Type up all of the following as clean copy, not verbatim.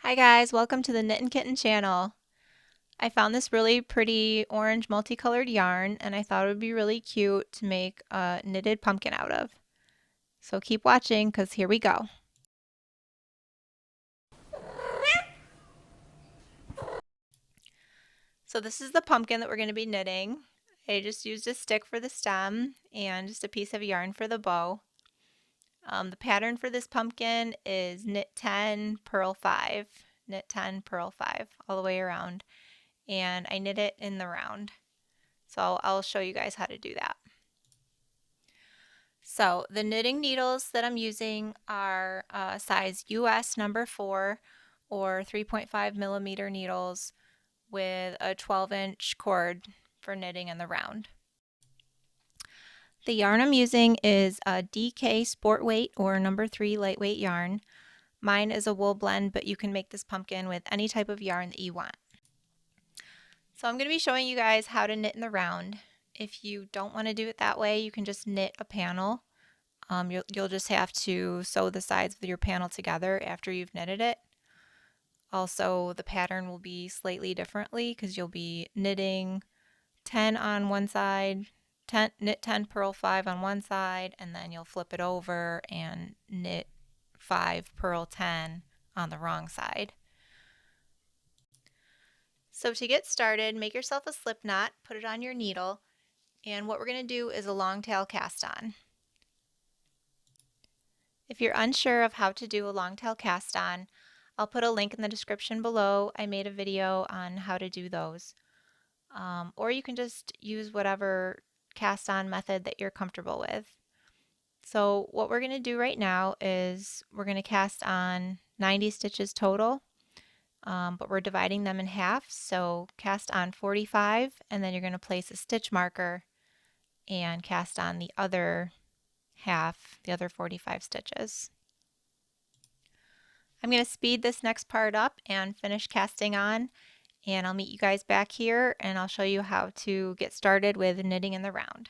Hi guys, welcome to the Knit and Kitten channel. I found this really pretty orange multicolored yarn and I thought it would be really cute to make a knitted pumpkin out of. So keep watching because here we go. So this is the pumpkin that we're going to be knitting. I just used a stick for the stem and just a piece of yarn for the bow. The pattern for this pumpkin is knit 10, purl 5, knit 10, purl 5 all the way around, and I knit it in the round. So I'll show you guys how to do that. So the knitting needles that I'm using are size US number 4 or 3.5 millimeter needles with a 12-inch cord for knitting in the round. The yarn I'm using is a DK Sport Weight or number 3 lightweight yarn. Mine is a wool blend, but you can make this pumpkin with any type of yarn that you want. So I'm going to be showing you guys how to knit in the round. If you don't want to do it that way, you can just knit a panel. You'll just have to sew the sides of your panel together after you've knitted it. Also, the pattern will be slightly differently because you'll be knitting 10 on one side, knit 10, purl 5 on one side, and then you'll flip it over and knit 5, purl 10 on the wrong side. So to get started, make yourself a slip knot, put it on your needle, and what we're going to do is a long tail cast on. If you're unsure of how to do a long tail cast on, I'll put a link in the description below. I made a video on how to do those. Or you can just use whatever cast on method that you're comfortable with. So what we're going to do right now is we're going to cast on 90 stitches total, but we're dividing them in half. So cast on 45 and then you're going to place a stitch marker and cast on the other half, the other 45 stitches. I'm going to speed this next part up and finish casting on, and I'll meet you guys back here and I'll show you how to get started with knitting in the round.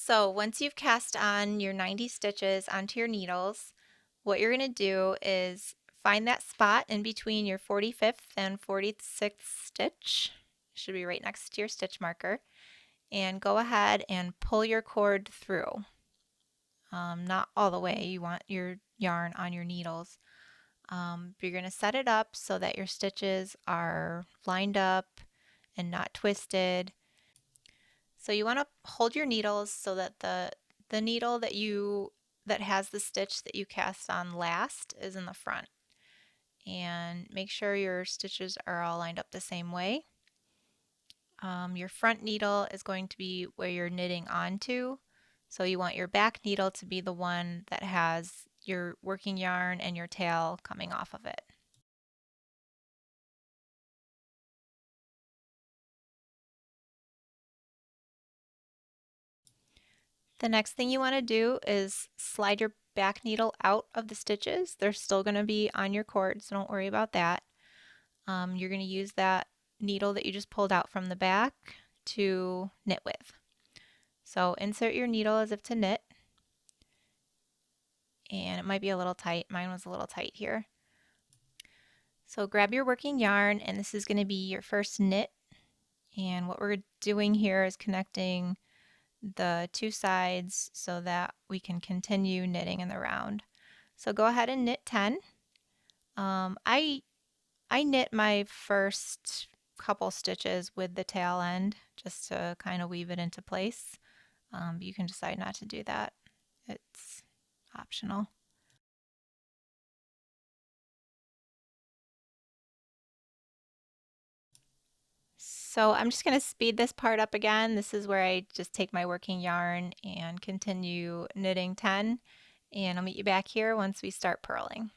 So once you've cast on your 90 stitches onto your needles, what you're going to do is find that spot in between your 45th and 46th stitch. It should be right next to your stitch marker. And go ahead and pull your cord through. Not all the way, you want your yarn on your needles. You're going to set it up so that your stitches are lined up and not twisted. So you want to hold your needles so that the needle that has the stitch that you cast on last is in the front. And make sure your stitches are all lined up the same way. Your front needle is going to be where you're knitting onto. So you want your back needle to be the one that has your working yarn and your tail coming off of it. The next thing you want to do is slide your back needle out of the stitches. They're still going to be on your cord, so don't worry about that. You're going to use that needle that you just pulled out from the back to knit with. So insert your needle as if to knit, and it might be a little tight. Mine was a little tight here. So grab your working yarn, and this is going to be your first knit. And what we're doing here is connecting the two sides so that we can continue knitting in the round. So go ahead and knit 10. I knit my first couple stitches with the tail end just to kind of weave it into place. But you can decide not to do that. It's optional. So I'm just going to speed this part up again. This is where I just take my working yarn and continue knitting 10. and I'll meet you back here once we start purling.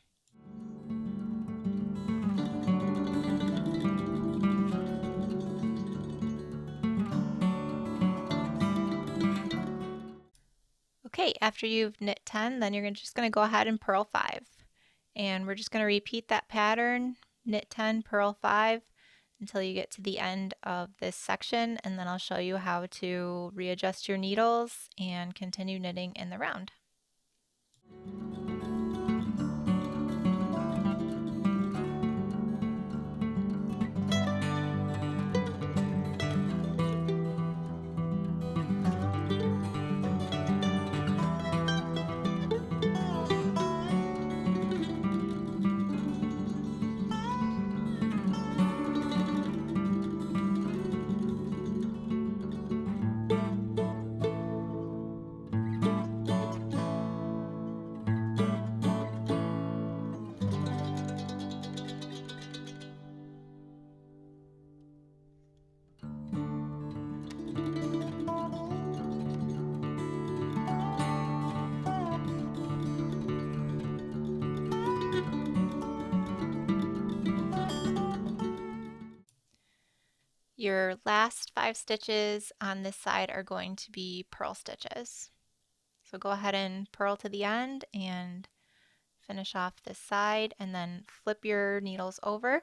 Okay, after you've knit 10, then you're just going to go ahead and purl 5. And we're just going to repeat that pattern, knit 10, purl 5, until you get to the end of this section, and then I'll show you how to readjust your needles and continue knitting in the round. Your last 5 stitches on this side are going to be purl stitches. So go ahead and purl to the end and finish off this side, and then flip your needles over,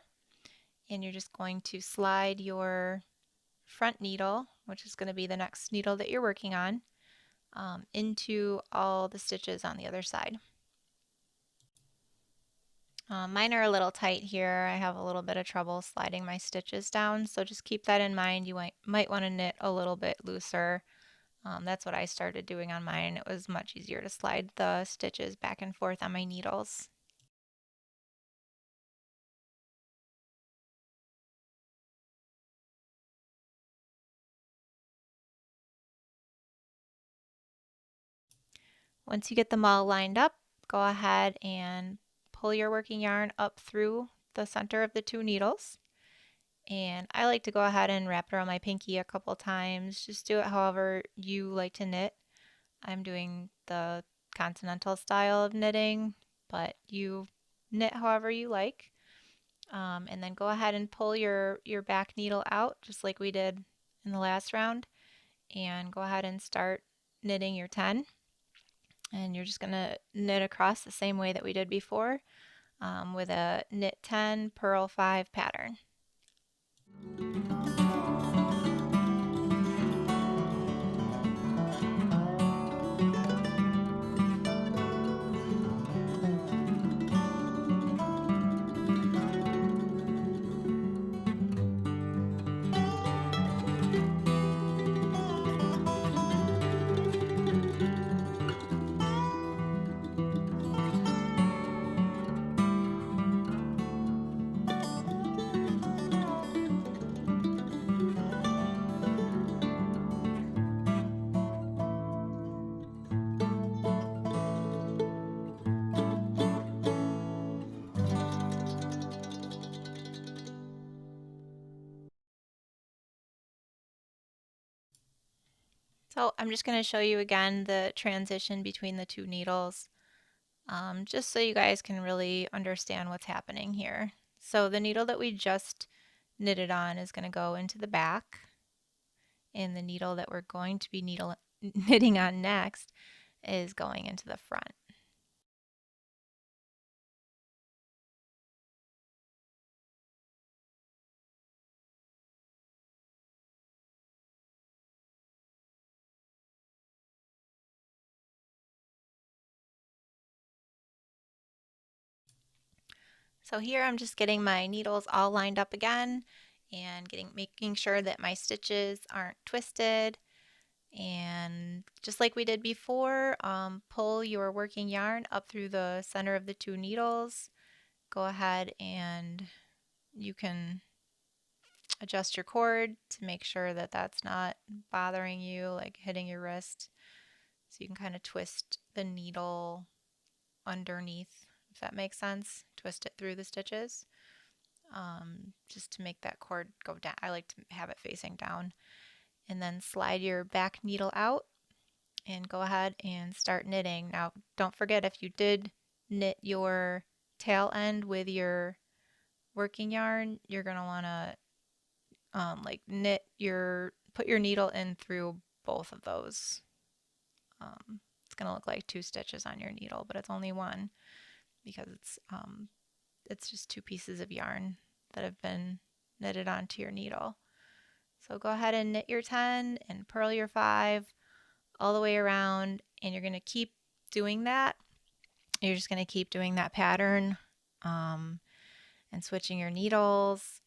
and you're just going to slide your front needle, which is going to be the next needle that you're working on, into all the stitches on the other side. Mine are a little tight here. I have a little bit of trouble sliding my stitches down, so just keep that in mind. You might want to knit a little bit looser. That's what I started doing on mine. It was much easier to slide the stitches back and forth on my needles. Once you get them all lined up, go ahead and pull your working yarn up through the center of the 2 needles. And I like to go ahead and wrap it around my pinky a couple times. Just do it however you like to knit. I'm doing the continental style of knitting, but you knit however you like. And then go ahead and pull your back needle out just like we did in the last round, and go ahead and start knitting your 10. And you're just going to knit across the same way that we did before, with a knit 10, purl 5 pattern. So I'm just going to show you again the transition between the 2 needles, just so you guys can really understand what's happening here. So the needle that we just knitted on is going to go into the back, and the needle that we're going to be knitting on next is going into the front. So here I'm just getting my needles all lined up again, and making sure that my stitches aren't twisted. And just like we did before, pull your working yarn up through the center of the 2 needles. Go ahead and you can adjust your cord to make sure that that's not bothering you, like hitting your wrist. So you can kind of twist the needle underneath, if that makes sense. Twist it through the stitches, just to make that cord go down. I like to have it facing down. And then slide your back needle out and go ahead and start knitting. Now, don't forget, if you did knit your tail end with your working yarn, you're going to want to like put your needle in through both of those. It's going to look like two stitches on your needle, but it's only one because it's just two pieces of yarn that have been knitted onto your needle. So go ahead and knit your 10 and purl your 5 all the way around, and you're going to keep doing that. You're just going to keep doing that pattern and switching your needles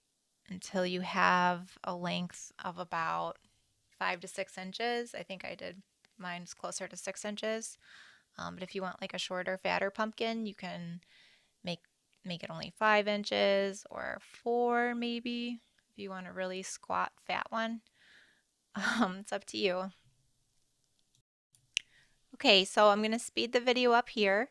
until you have a length of about 5 to 6 inches. I think I did mine's closer to 6 inches. But if you want like a shorter, fatter pumpkin, you can make it only 5 inches or 4 maybe if you want a really squat, fat one. It's up to you. Okay, so I'm going to speed the video up here,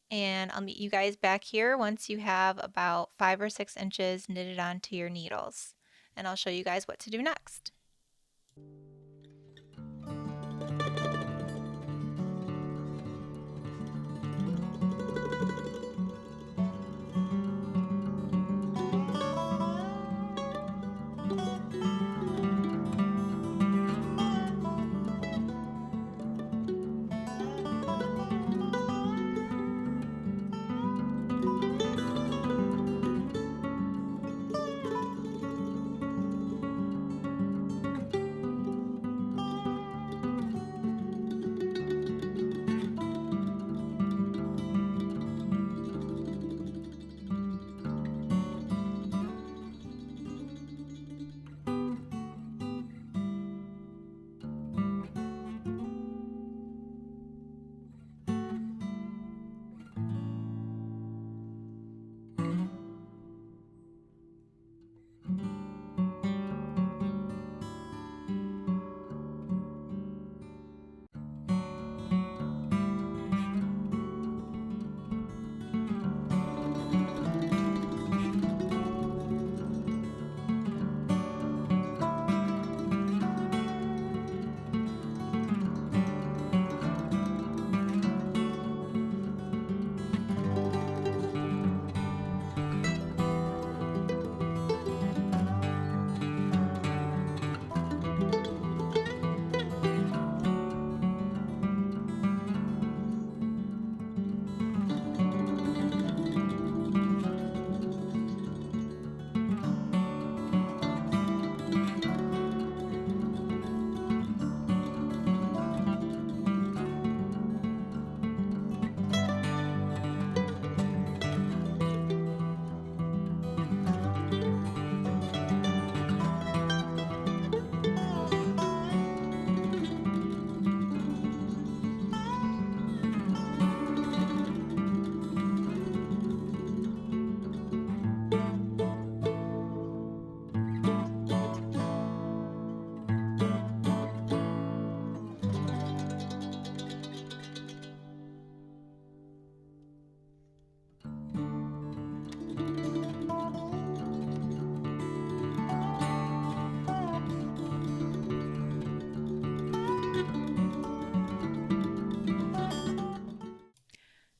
and I'll meet you guys back here once you have about 5 or 6 inches knitted onto your needles. And I'll show you guys what to do next.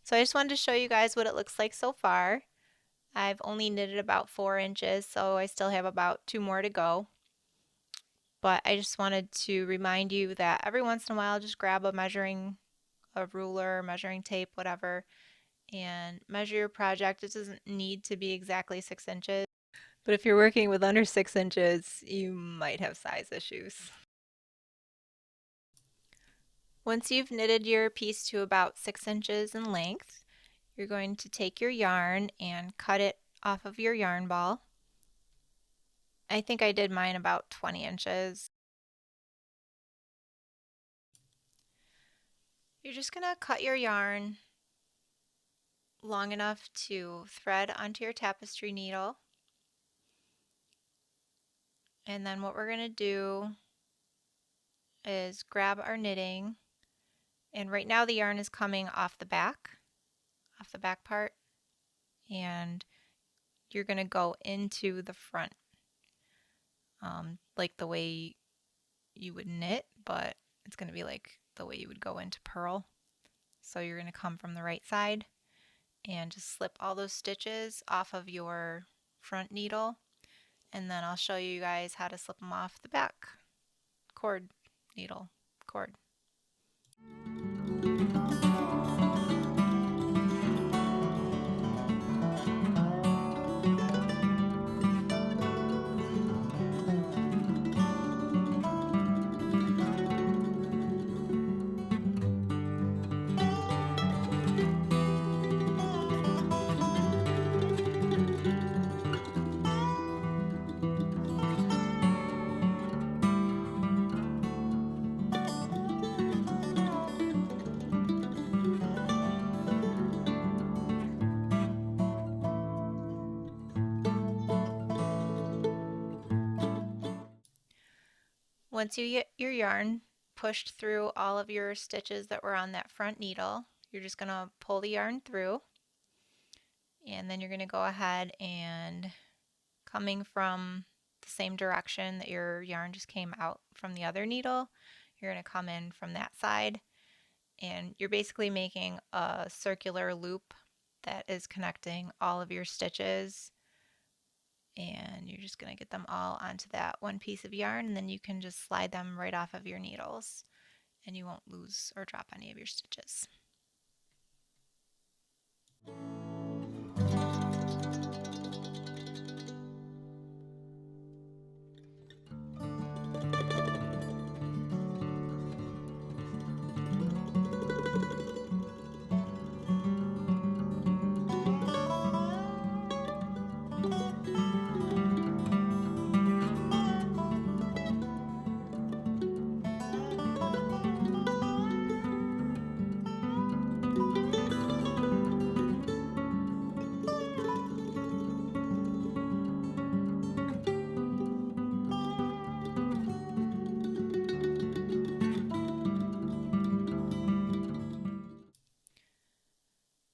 So I just wanted to show you guys what it looks like so far. I've only knitted about 4 inches, so I still have about 2 more to go. But I just wanted to remind you that every once in a while, just grab a ruler, measuring tape, whatever, and measure your project. It doesn't need to be exactly 6 inches, but if you're working with under 6 inches, you might have size issues. Once you've knitted your piece to about 6 inches in length, you're going to take your yarn and cut it off of your yarn ball. I think I did mine about 20 inches. You're just going to cut your yarn long enough to thread onto your tapestry needle. And then what we're going to do is grab our knitting, and right now the yarn is coming off the back part, and you're going to go into the front, like the way you would knit, but it's going to be like the way you would go into purl. So you're going to come from the right side and just slip all those stitches off of your front needle, and then I'll show you guys how to slip them off the back cord needle cord. Once you get your yarn pushed through all of your stitches that were on that front needle, you're just going to pull the yarn through, and then you're going to go ahead and, coming from the same direction that your yarn just came out from the other needle, you're going to come in from that side, and you're basically making a circular loop that is connecting all of your stitches, and you're just going to get them all onto that one piece of yarn, and then you can just slide them right off of your needles and you won't lose or drop any of your stitches.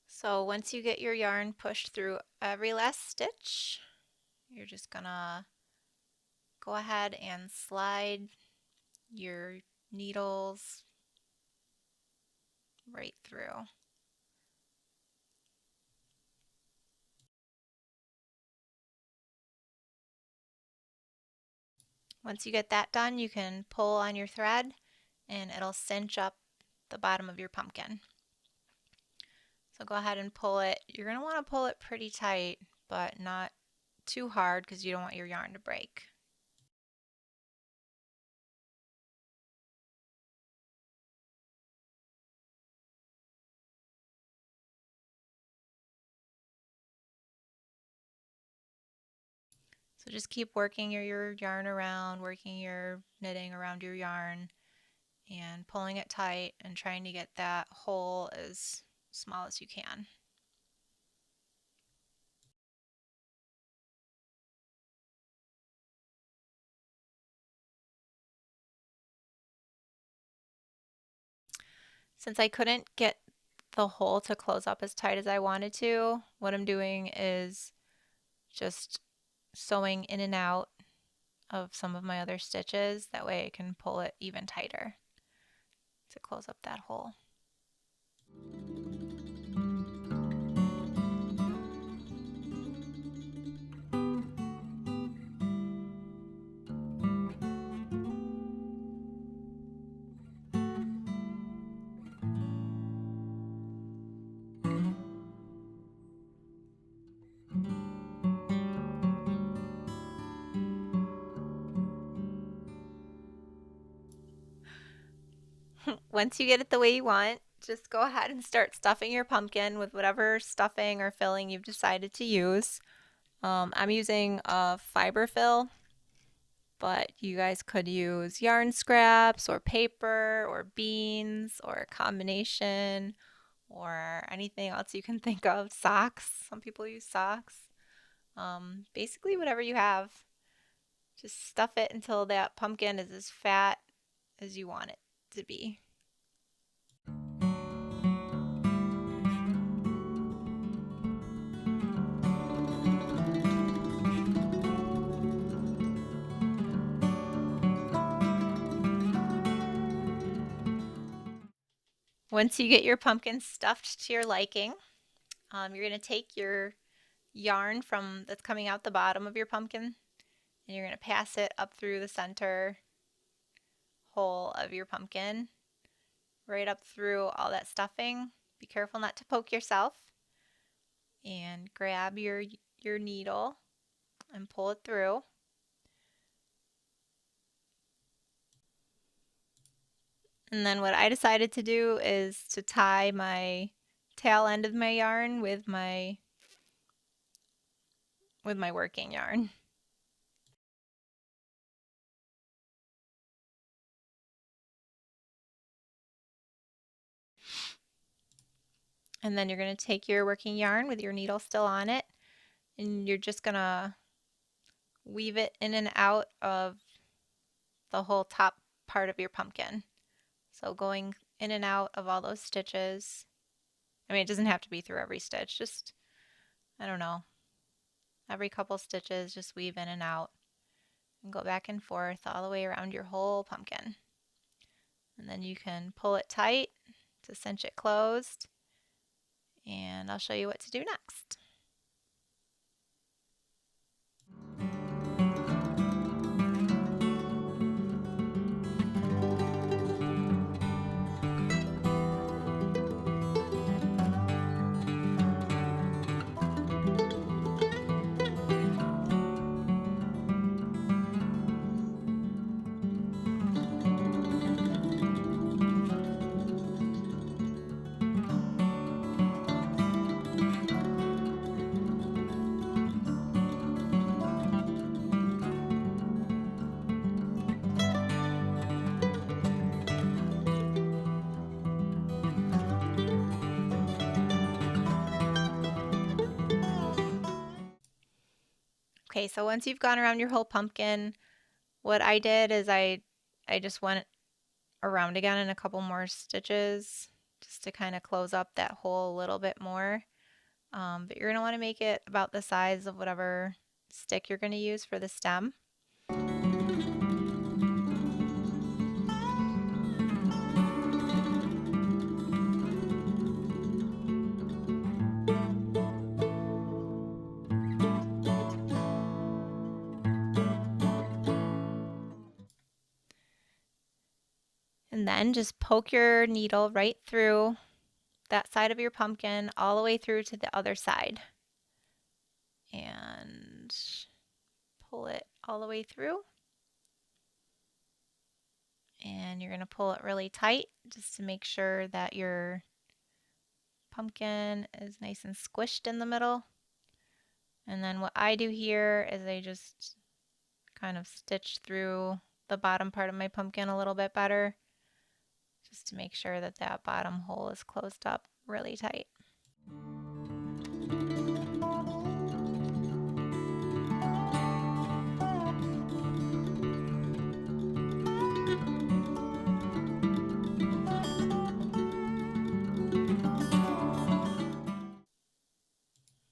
So once you get your yarn pushed through every last stitch, you're just gonna go ahead and slide your needles right through. Once you get that done, you can pull on your thread and it'll cinch up the bottom of your pumpkin. So go ahead and pull it. You're going to want to pull it pretty tight, but not too hard because you don't want your yarn to break. So just keep working your yarn around, working your knitting around your yarn and pulling it tight and trying to get that hole as small as you can. Since I couldn't get the hole to close up as tight as I wanted to, what I'm doing is just sewing in and out of some of my other stitches. That way I can pull it even tighter to close up that hole. Once you get it the way you want, just go ahead and start stuffing your pumpkin with whatever stuffing or filling you've decided to use. I'm using a fiber fill, but you guys could use yarn scraps or paper or beans or a combination or anything else you can think of. Socks. Some people use socks. Basically whatever you have. Just stuff it until that pumpkin is as fat as you want it to be. Once you get your pumpkin stuffed to your liking, you're going to take your yarn from that's coming out the bottom of your pumpkin and you're going to pass it up through the center hole of your pumpkin, right up through all that stuffing. Be careful not to poke yourself. And grab your needle and pull it through. And then what I decided to do is to tie my tail end of my yarn with my working yarn. And then you're going to take your working yarn with your needle still on it, and you're just going to weave it in and out of the whole top part of your pumpkin. So going in and out of all those stitches. I mean, it doesn't have to be through every stitch, just, I don't know, every couple stitches, just weave in and out and go back and forth all the way around your whole pumpkin. And then you can pull it tight to cinch it closed, and I'll show you what to do next. Okay, so once you've gone around your whole pumpkin, what I did is I just went around again in a couple more stitches just to kind of close up that hole a little bit more. But you're going to want to make it about the size of whatever stick you're going to use for the stem. And then just poke your needle right through that side of your pumpkin all the way through to the other side. And pull it all the way through. And you're going to pull it really tight just to make sure that your pumpkin is nice and squished in the middle. And then what I do here is I just kind of stitch through the bottom part of my pumpkin a little bit better, just to make sure that that bottom hole is closed up really tight.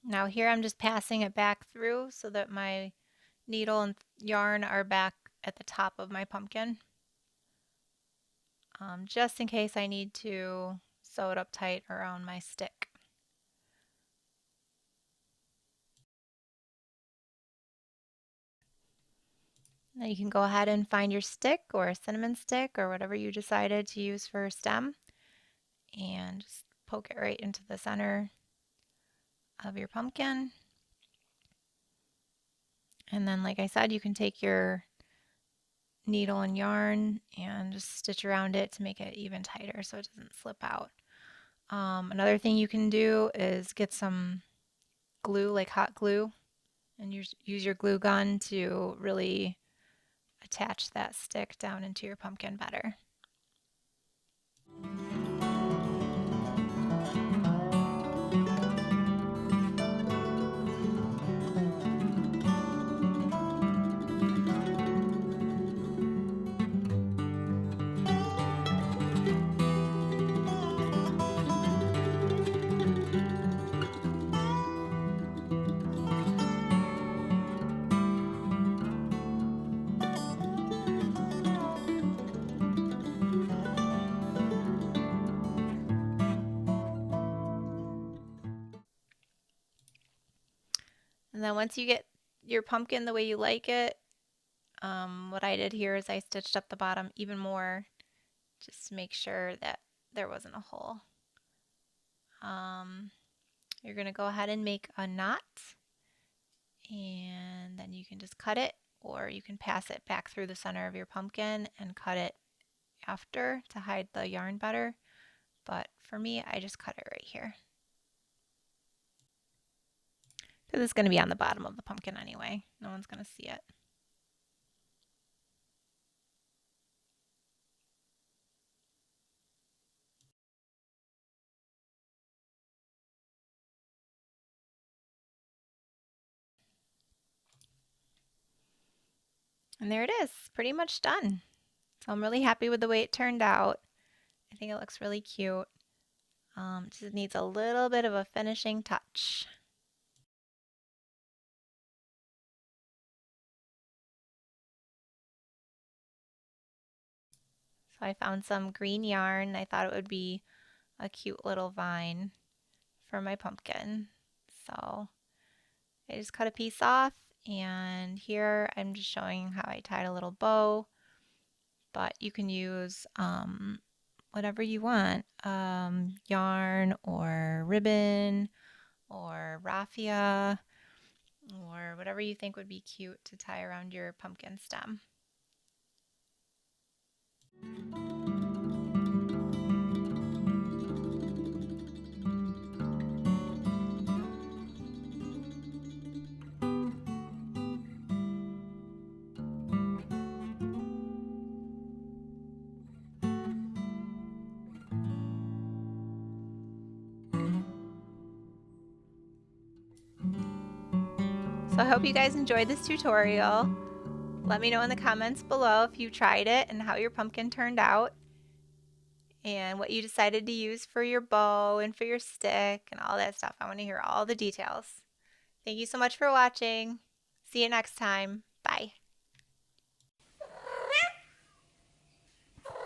Now here I'm just passing it back through so that my needle and yarn are back at the top of my pumpkin, just in case I need to sew it up tight around my stick. Now you can go ahead and find your stick or a cinnamon stick or whatever you decided to use for a stem and just poke it right into the center of your pumpkin. And then, like I said, you can take your needle and yarn and just stitch around it to make it even tighter so it doesn't slip out. Another thing you can do is get some glue, like hot glue, and use your glue gun to really attach that stick down into your pumpkin better. And then once you get your pumpkin the way you like it, what I did here is I stitched up the bottom even more just to make sure that there wasn't a hole. You're going to go ahead and make a knot, and then you can just cut it, or you can pass it back through the center of your pumpkin and cut it after to hide the yarn better. But for me, I just cut it right here. Because it's going to be on the bottom of the pumpkin anyway. No one's going to see it. And there it is, pretty much done. So I'm really happy with the way it turned out. I think it looks really cute. Just needs a little bit of a finishing touch. So I found some green yarn. I thought it would be a cute little vine for my pumpkin. So I just cut a piece off, and here I'm just showing how I tied a little bow, but you can use whatever you want, yarn or ribbon or raffia or whatever you think would be cute to tie around your pumpkin stem. So I hope you guys enjoyed this tutorial. Let me know in the comments below if you tried it and how your pumpkin turned out and what you decided to use for your bow and for your stick and all that stuff. I want to hear all the details. Thank you so much for watching. See you next time. Bye.